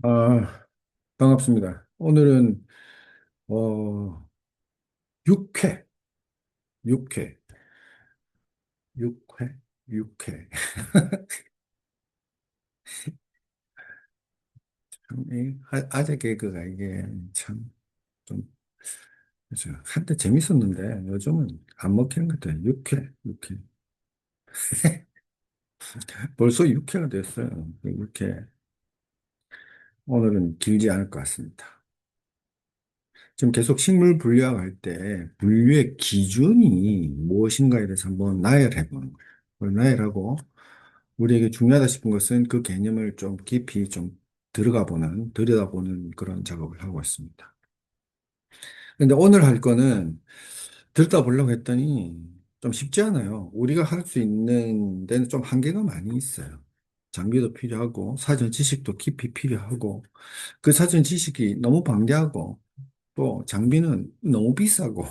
아, 반갑습니다. 오늘은, 어, 육회, 육회, 육회, 육회. 참, 이 아재 개그가 이게 참, 좀, 그죠. 한때 재밌었는데 요즘은 안 먹히는 것 같아요. 육회, 육회. 벌써 육회가 됐어요. 육회. 오늘은 길지 않을 것 같습니다. 지금 계속 식물 분류학 할 때 분류의 기준이 무엇인가에 대해서 한번 나열해 보는 거예요. 그걸 나열하고 우리에게 중요하다 싶은 것은 그 개념을 좀 깊이 좀 들여다보는 그런 작업을 하고 있습니다. 근데 오늘 할 거는 들여다보려고 했더니 좀 쉽지 않아요. 우리가 할 수 있는 데는 좀 한계가 많이 있어요. 장비도 필요하고, 사전 지식도 깊이 필요하고, 그 사전 지식이 너무 방대하고, 또 장비는 너무 비싸고,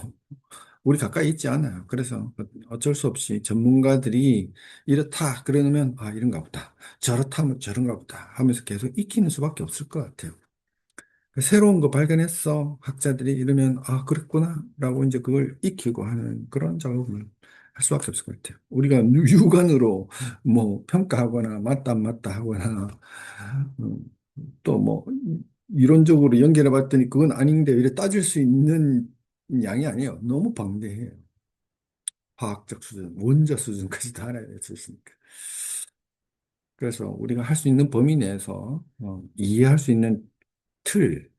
우리 가까이 있지 않아요. 그래서 어쩔 수 없이 전문가들이 이렇다 그러면 아 이런가 보다 저렇다면 저런가 보다 하면서 계속 익히는 수밖에 없을 것 같아요. 새로운 거 발견했어 학자들이 이러면 아 그랬구나 라고 이제 그걸 익히고 하는 그런 작업을 할 수밖에 없을 것 같아요. 우리가 육안으로 뭐 평가하거나 맞다 안 맞다 하거나 또 뭐 이론적으로 연결해 봤더니 그건 아닌데 이래 따질 수 있는 양이 아니에요. 너무 방대해요. 과학적 수준, 원자 수준까지 다 알아야 될 수 있으니까. 그래서 우리가 할 수 있는 범위 내에서 이해할 수 있는 틀,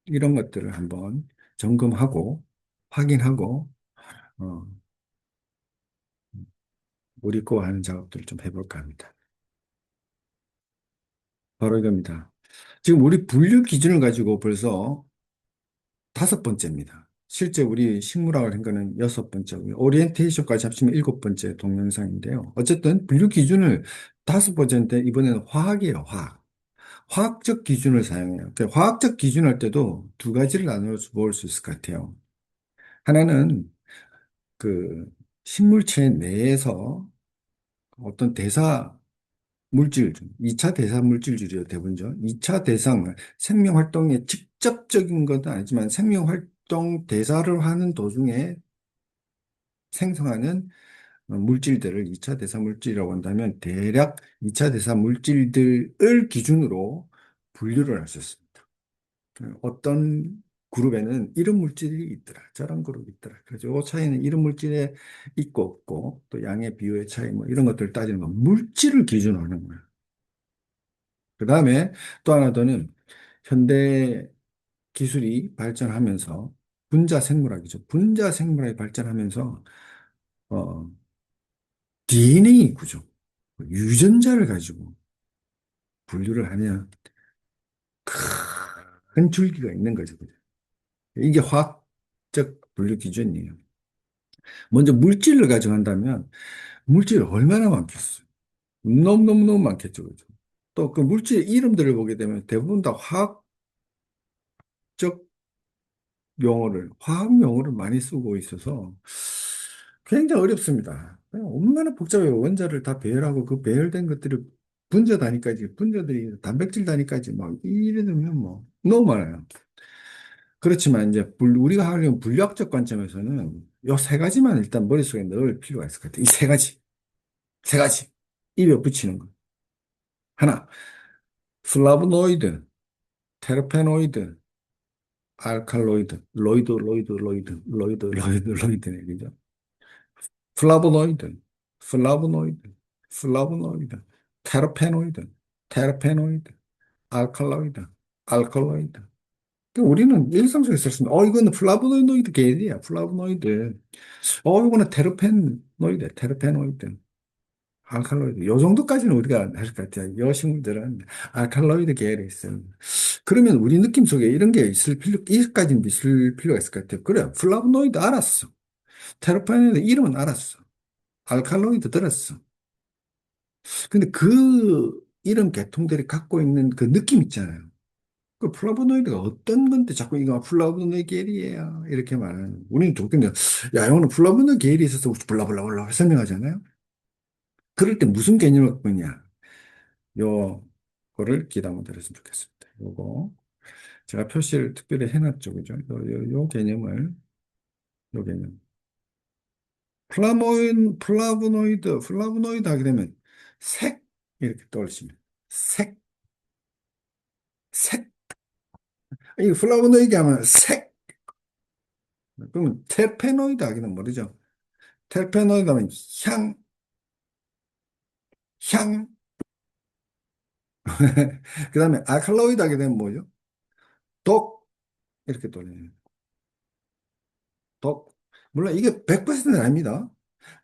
이런 것들을 한번 점검하고 확인하고 어, 우리 거 하는 작업들을 좀 해볼까 합니다. 바로 이겁니다. 지금 우리 분류 기준을 가지고 벌써 다섯 번째입니다. 실제 우리 식물학을 한 거는 여섯 번째고요. 오리엔테이션까지 합치면 일곱 번째 동영상인데요. 어쨌든 분류 기준을 다섯 번째인데 이번에는 화학이에요, 화학. 화학적 기준을 사용해요. 그 화학적 기준 할 때도 두 가지를 나누어 볼 수 있을 것 같아요. 하나는 그 식물체 내에서 어떤 대사 물질, 2차 대사 물질들이요, 대부분죠. 2차 대상, 생명 활동에 직접적인 것은 아니지만 생명 활동 대사를 하는 도중에 생성하는 물질들을 2차 대사 물질이라고 한다면 대략 2차 대사 물질들을 기준으로 분류를 할 수 있습니다. 어떤 그룹에는 이런 물질이 있더라. 저런 그룹이 있더라. 그래서 이 차이는 이런 물질에 있고 없고 또 양의 비율의 차이 뭐 이런 것들을 따지는 거 물질을 기준으로 하는 거예요. 그 다음에 또 하나 더는 현대 기술이 발전하면서 분자 생물학이죠. 분자 생물학이 발전하면서 어, DNA 구조, 유전자를 가지고 분류를 하면 큰 줄기가 있는 거죠. 그죠? 이게 화학적 분류 기준이에요. 먼저 물질을 가져간다면 물질이 얼마나 많겠어요? 너무너무너무 많겠죠. 그죠? 또 그 물질의 이름들을 보게 되면 대부분 다 화학적 용어를, 화학 용어를 많이 쓰고 있어서 굉장히 어렵습니다. 그냥 얼마나 복잡해요. 원자를 다 배열하고 그 배열된 것들이 분자 단위까지, 분자들이 단백질 단위까지 막 이래 되면 뭐 너무 많아요. 그렇지만 이제 우리가 하려는 분류학적 관점에서는 요 세 가지만 일단 머릿속에 넣을 필요가 있을 것 같아요. 이 세 가지. 세 가지. 입에 붙이는 거. 하나, 플라보노이드, 테르페노이드, 알칼로이드, 로이드네, 그죠? 플라보노이드, 플라보노이드, 플라보노이드, 테르페노이드, 테르페노이드, 알칼로이드, 알칼로이드. 우리는 일상적으로 쓸 수 있는, 이거는 플라보노이드 계열이야, 플라보노이드. 이거는 테르페노이드, 테르페노이드. 알칼로이드. 요 정도까지는 우리가 할 것 같아요. 요 식물들은 알칼로이드 계열에 있어요. 그러면 우리 느낌 속에 이런 게 이까지는 있을 필요가 있을 것 같아요. 그래, 플라보노이드 알았어. 테르페노이드 이름은 알았어. 알칼로이드 들었어. 근데 그 이름 계통들이 갖고 있는 그 느낌 있잖아요. 그 플라보노이드가 어떤 건데 자꾸 이거 플라보노이드 계열이에요. 이렇게 말하는. 우리는 좋겠네. 야, 이거는 플라보노이드 계열이 있어서 블라블라블라 설명하잖아요. 그럴 때 무슨 개념을 갖고 있냐? 요, 거를 기대 한번 들었으면 좋겠습니다. 요거 제가 표시를 특별히 해놨죠, 그죠? 요 개념을 요 개념. 플라보노이드 하게 되면 색 이렇게 떠올리시면 색, 색. 이 플라보노이드 하면 색. 그러면 테르페노이드 하기는 모르죠. 테르페노이드 하면 향, 향. 그 다음에 알칼로이드 하게 되면 뭐죠? 독 이렇게 떠올려요. 독. 물론 이게 100%는 아닙니다.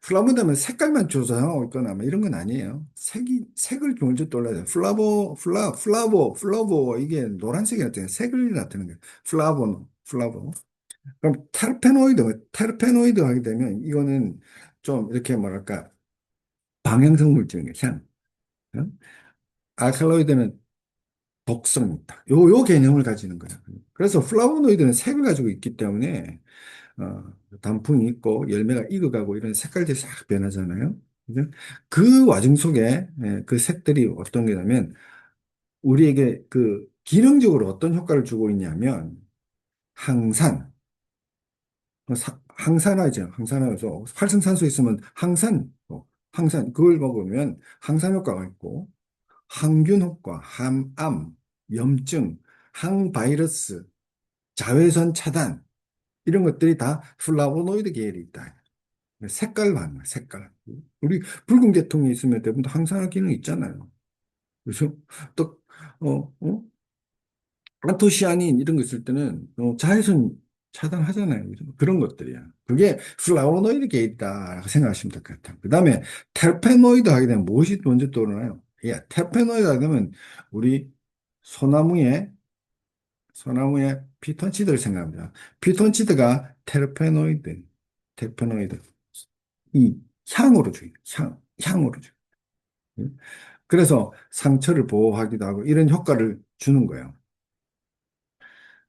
플라보다면 색깔만 조정하고 있거나 뭐 이런 건 아니에요. 색을 먼저 떠올려야 돼요. 플라보. 이게 노란색이 나타나요. 색을 나타내는 거예요. 플라보. 그럼 테르페노이드 하게 되면 이거는 좀 이렇게 뭐랄까, 방향성 물질인 거예요. 향. 어? 알칼로이드는 독성이 있다. 요 개념을 가지는 거예요. 그래서 플라보노이드는 색을 가지고 있기 때문에 어, 단풍이 있고 열매가 익어가고 이런 색깔들이 싹 변하잖아요. 그죠? 그 와중 속에 그 색들이 어떤 게냐면 우리에게 그 기능적으로 어떤 효과를 주고 있냐면 항산, 항산화죠. 항산화해서 활성산소 있으면 항산 그걸 먹으면 항산 효과가 있고 항균 효과, 항암, 염증, 항바이러스, 자외선 차단 이런 것들이 다 플라보노이드 계열이 있다. 색깔 많아, 색깔. 우리 붉은 계통이 있으면 대부분 다 항산화 기능 있잖아요. 그래서 또, 안토시아닌 이런 거 있을 때는 자외선 차단하잖아요. 그죠? 그런 것들이야. 그게 플라보노이드 계열이다라고 생각하시면 될 것 같아요. 그 다음에 테르페노이드 하게 되면 무엇이 먼저 떠오르나요? 예, 테르페노이드 하게 되면 우리 소나무에, 소나무에 피톤치드를 생각합니다. 피톤치드가 테르페노이드. 이 향으로 줘요. 향으로 줘요. 음. 그래서 상처를 보호하기도 하고 이런 효과를 주는 거예요.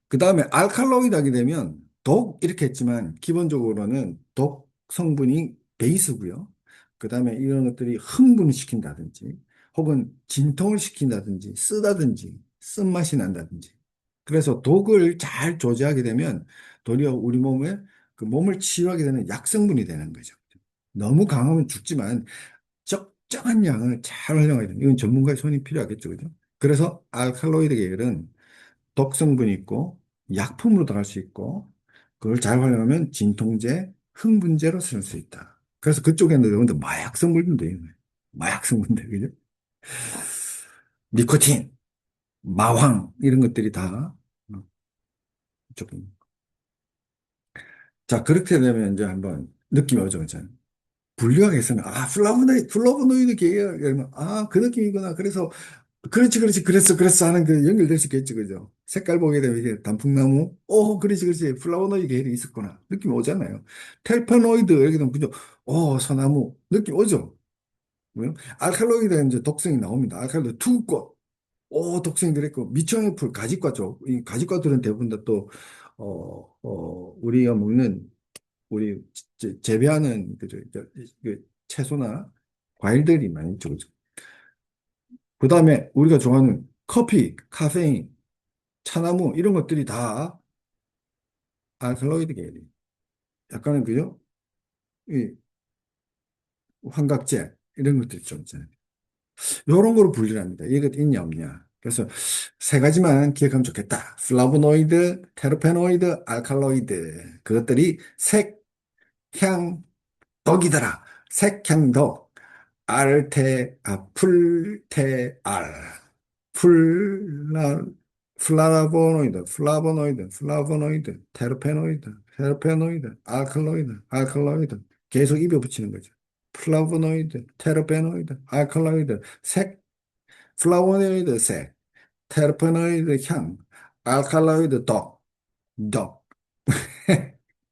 그 다음에 알칼로이드 하게 되면 독 이렇게 했지만 기본적으로는 독 성분이 베이스고요. 그 다음에 이런 것들이 흥분을 시킨다든지 혹은 진통을 시킨다든지 쓰다든지 쓴맛이 난다든지 그래서 독을 잘 조제하게 되면 도리어 우리 몸에 그 몸을 치유하게 되는 약성분이 되는 거죠. 너무 강하면 죽지만 적정한 양을 잘 활용해야 돼요. 이건 전문가의 손이 필요하겠죠, 그죠? 그래서 알칼로이드 계열은 독성분이 있고 약품으로 들어갈 수 있고 그걸 잘 활용하면 진통제, 흥분제로 쓸 수 있다. 그래서 그쪽에는 여러분들 마약 성분도 있는 거예요. 마약 성분들, 그죠? 니코틴, 마황 이런 것들이 다 조금. 자, 그렇게 되면 이제 한번 느낌이 오죠, 저는. 분류하겠으면, 플라보노이드 계열, 이러면, 그 느낌이구나. 그래서 그렇지. 그랬어 하는 그 연결될 수 있겠지, 그죠? 색깔 보게 되면 이게 단풍나무, 그렇지. 플라보노이드 계열이 있었구나. 느낌 오잖아요. 텔페노이드, 이렇게 되면, 그죠? 소나무. 느낌 오죠? 뭐요? 알칼로이드는 이제 독성이 나옵니다. 알칼로이드 투꽃. 독성이 들어있고, 미청의 풀, 가지과 쪽. 이 가지과들은 대부분 다 또, 우리가 먹는, 우리 재배하는, 그 채소나 과일들이 많이 있죠, 그죠? 그 다음에 우리가 좋아하는 커피, 카페인, 차나무 이런 것들이 다 알칼로이드 계열이 약간은 그죠? 이 환각제 이런 것들이 좀 있잖아요. 이런 거로 분리를 합니다. 이것 있냐 없냐. 그래서 세 가지만 기억하면 좋겠다. 플라보노이드, 테르페노이드, 알칼로이드. 그것들이 색, 향, 덕이더라. 색, 향, 덕. 풀테알. 플라, 테르페노이드, 알칼로이드. 계속 입에 붙이는 거죠. 플라보노이드, 테르페노이드, 알칼로이드, 색, 플라보노이드 색, 테르페노이드 향, 알칼로이드 덕.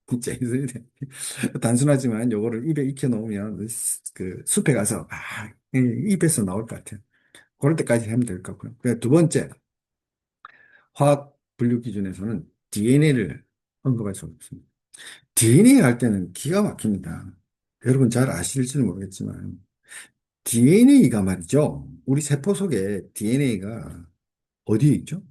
진짜 단순하지만 요거를 입에 익혀 놓으면 그 숲에 가서 입에서 나올 것 같아요. 그럴 때까지 하면 될 것 같고요. 두 번째, 화학 분류 기준에서는 DNA를 언급할 수 없습니다. DNA 할 때는 기가 막힙니다. 여러분 잘 아실지는 모르겠지만 DNA가 말이죠. 우리 세포 속에 DNA가 어디에 있죠?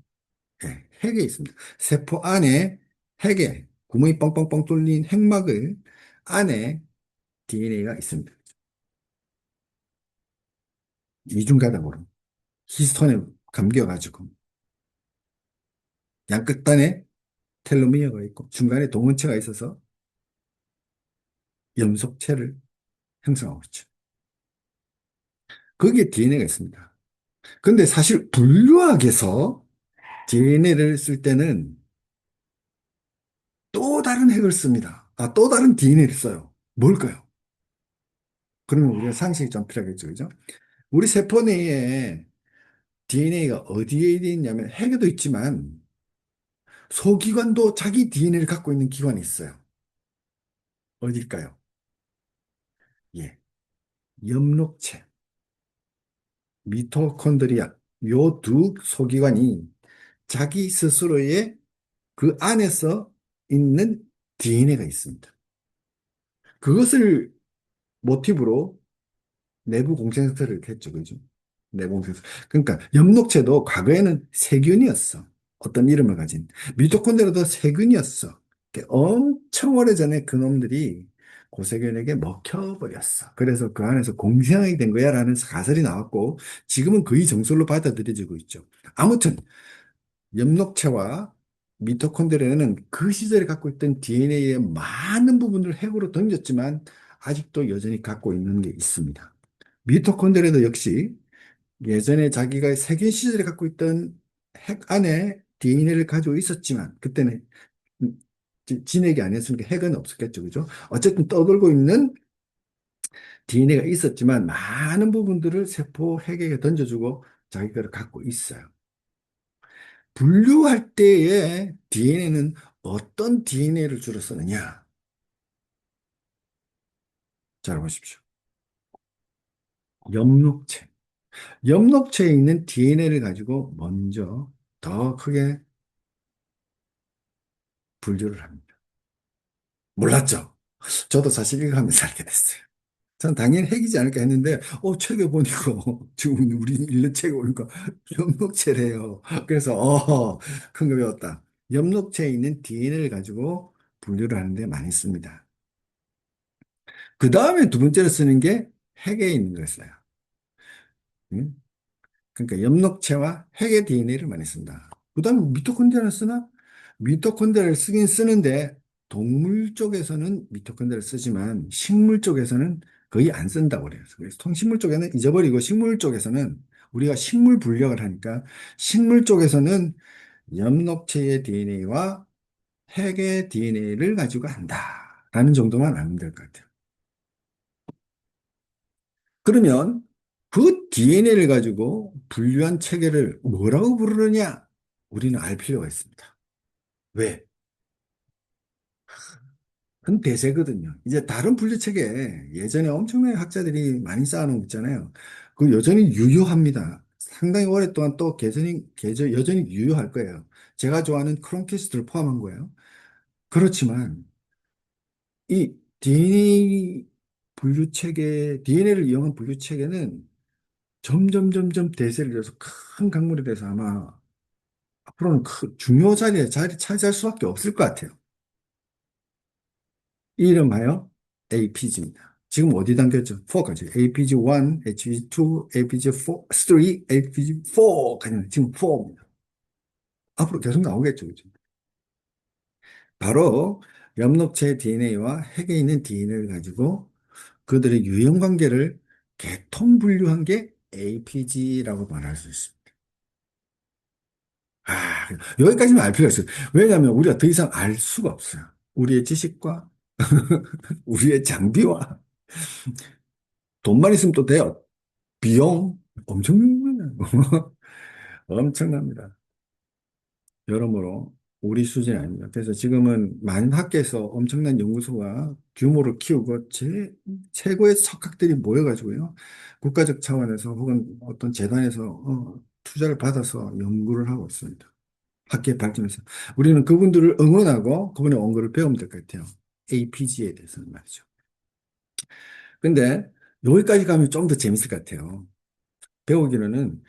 네, 핵에 있습니다. 세포 안에 핵에 구멍이 뻥뻥뻥 뚫린 핵막을 안에 DNA가 있습니다. 이중가닥으로 히스톤에 감겨가지고 양끝단에 텔로미어가 있고 중간에 동원체가 있어서 염속체를 형성하고 있죠. 거기에 DNA가 있습니다. 근데 사실 분류학에서 DNA를 쓸 때는 또 다른 핵을 씁니다. 또 다른 DNA를 써요. 뭘까요? 그러면 우리가 상식이 좀 필요하겠죠, 그죠? 우리 세포 내에 DNA가 어디에 있냐면 핵에도 있지만 소기관도 자기 DNA를 갖고 있는 기관이 있어요. 어딜까요? 예, 엽록체, 미토콘드리아, 요 두 소기관이 자기 스스로의 그 안에서 있는 DNA가 있습니다. 그것을 모티브로 내부 공생설을 했죠, 그죠? 내부 공생설. 그러니까 엽록체도 과거에는 세균이었어. 어떤 이름을 가진. 미토콘드리아도 세균이었어. 엄청 오래전에 그놈들이 고세균에게 먹혀버렸어. 그래서 그 안에서 공생하게 된 거야라는 가설이 나왔고, 지금은 거의 정설로 받아들여지고 있죠. 아무튼 엽록체와 미토콘드리아는 그 시절에 갖고 있던 DNA의 많은 부분을 핵으로 던졌지만 아직도 여전히 갖고 있는 게 있습니다. 미토콘드리아도 역시 예전에 자기가 세균 시절에 갖고 있던 핵 안에 DNA를 가지고 있었지만 그때는 진핵이 아니었으니까 핵은 없었겠죠. 그죠? 어쨌든 떠돌고 있는 DNA가 있었지만 많은 부분들을 세포 핵에게 던져주고 자기가 갖고 있어요. 분류할 때의 DNA는 어떤 DNA를 주로 쓰느냐? 잘 보십시오. 엽록체. 엽록체에 있는 DNA를 가지고 먼저 더 크게 분류를 합니다. 몰랐죠? 저도 사실 이거 하면서 알게 됐어요. 전 당연히 핵이지 않을까 했는데, 책에 보니까, 지금 우리 읽는 책에 보니까 엽록체래요. 그래서, 큰 거 배웠다. 엽록체에 있는 DNA를 가지고 분류를 하는데 많이 씁니다. 그 다음에 두 번째로 쓰는 게 핵에 있는 걸 써요. 응? 그러니까 엽록체와 핵의 DNA를 많이 쓴다. 그 다음에 미토콘드리아를 쓰나? 미토콘드리아를 쓰긴 쓰는데 동물 쪽에서는 미토콘드리아를 쓰지만 식물 쪽에서는 거의 안 쓴다고 그래요. 그래서 통식물 쪽에는 잊어버리고 식물 쪽에서는 우리가 식물 분력을 하니까 식물 쪽에서는 엽록체의 DNA와 핵의 DNA를 가지고 한다라는 정도만 알면 될 것 같아요. 그러면 그 DNA를 가지고 분류한 체계를 뭐라고 부르느냐? 우리는 알 필요가 있습니다. 왜? 그건 대세거든요. 이제 다른 분류 체계, 예전에 엄청나게 학자들이 많이 쌓아놓은 거 있잖아요. 그 여전히 유효합니다. 상당히 오랫동안 또 여전히 유효할 거예요. 제가 좋아하는 크롬캐스트를 포함한 거예요. 그렇지만 이 DNA 분류 체계, DNA를 이용한 분류 체계는 점점 대세를 이어서 큰 강물이 돼서 아마 앞으로는 중요 자리 차지할 수밖에 없을 것 같아요. 이 이름하여 APG입니다. 지금 어디 담겼죠? 4까지. APG1, APG2, APG4, 3, APG4까지 지금 4입니다. 앞으로 계속 나오겠죠. 그죠? 바로 엽록체 DNA와 핵에 있는 DNA를 가지고 그들의 유형 관계를 계통 분류한 게 APG라고 말할 수 있습니다. 여기까지만 알 필요가 있어요. 왜냐하면 우리가 더 이상 알 수가 없어요. 우리의 지식과 우리의 장비와 돈만 있으면 또 돼요. 비용 엄청나요. 엄청납니다. 여러모로 우리 수준이 아닙니다. 그래서 지금은 많은 학계에서 엄청난 연구소가 규모를 키우고 최고의 석학들이 모여가지고요. 국가적 차원에서 혹은 어떤 재단에서 투자를 받아서 연구를 하고 있습니다. 학계 발전에서. 우리는 그분들을 응원하고 그분의 원고를 배우면 될 것 같아요. APG에 대해서는 말이죠. 근데 여기까지 가면 좀 더 재밌을 것 같아요. 배우기로는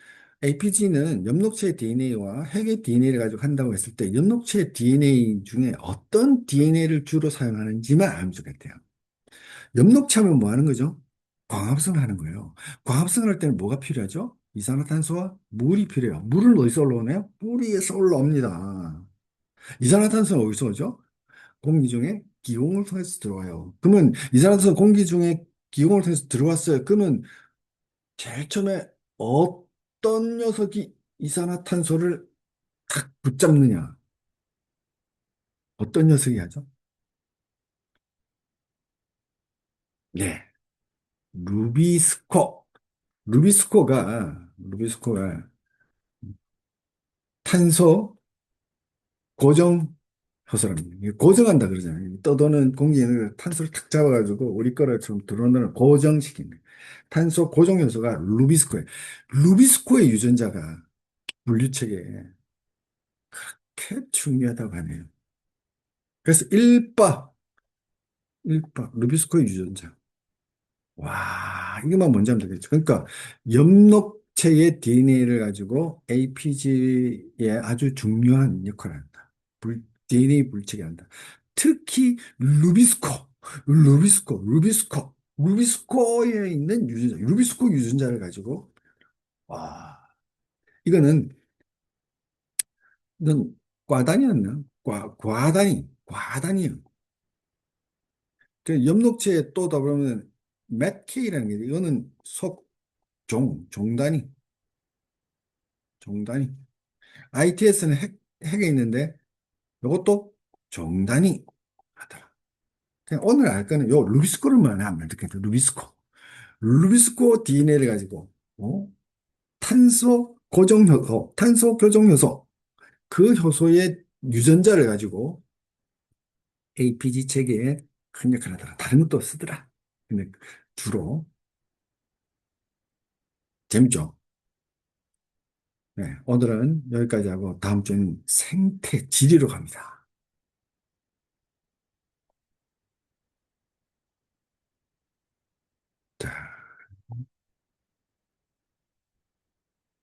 APG는 엽록체의 DNA와 핵의 DNA를 가지고 한다고 했을 때 엽록체의 DNA 중에 어떤 DNA를 주로 사용하는지만 알면 좋겠대요. 엽록체하면 뭐 하는 거죠? 광합성을 하는 거예요. 광합성을 할 때는 뭐가 필요하죠? 이산화탄소와 물이 필요해요. 물은 어디서 올라오나요? 뿌리에서 올라옵니다. 이산화탄소는 어디서 오죠? 공기 중에 기공을 통해서 들어와요. 그러면 이산화탄소 공기 중에 기공을 통해서 들어왔어요. 그러면 제일 처음에 어떤 녀석이 이산화탄소를 탁 붙잡느냐? 어떤 녀석이 하죠? 네, 루비스코. 루비스코가 탄소 고정 효소랍니다. 이게 고정한다 그러잖아요. 떠도는 공기에 탄소를 탁 잡아가지고 우리 거를 좀 들어오는 고정시키는 거예요. 탄소 고정 효소가 루비스코예요. 루비스코의 유전자가 분류체계에 그렇게 중요하다고 하네요. 그래서 루비스코의 유전자. 와, 이것만 먼저 하면 되겠죠. 그러니까 엽록체의 DNA를 가지고 APG에 아주 중요한 역할을 한다. DNA 불체계 한다. 특히 루비스코에 있는 유전자, 루비스코 유전자를 가지고 와, 이거는 이건 과단이었나? 과단이에요. 그 엽록체에 또 더불으면 맷케이라는 게 이거는 종단위. ITS는 핵에 있는데 이것도 종단위 하더라. 그냥 오늘 알 거는 요 루비스코를만 하면 되겠다. 루비스코 DNA를 가지고 탄소 교정 효소 그 효소의 유전자를 가지고 APG 체계에 큰 역할을 하더라. 다른 것도 쓰더라. 근데 주로 재밌죠? 네, 오늘은 여기까지 하고 다음 주에는 생태 지리로 갑니다.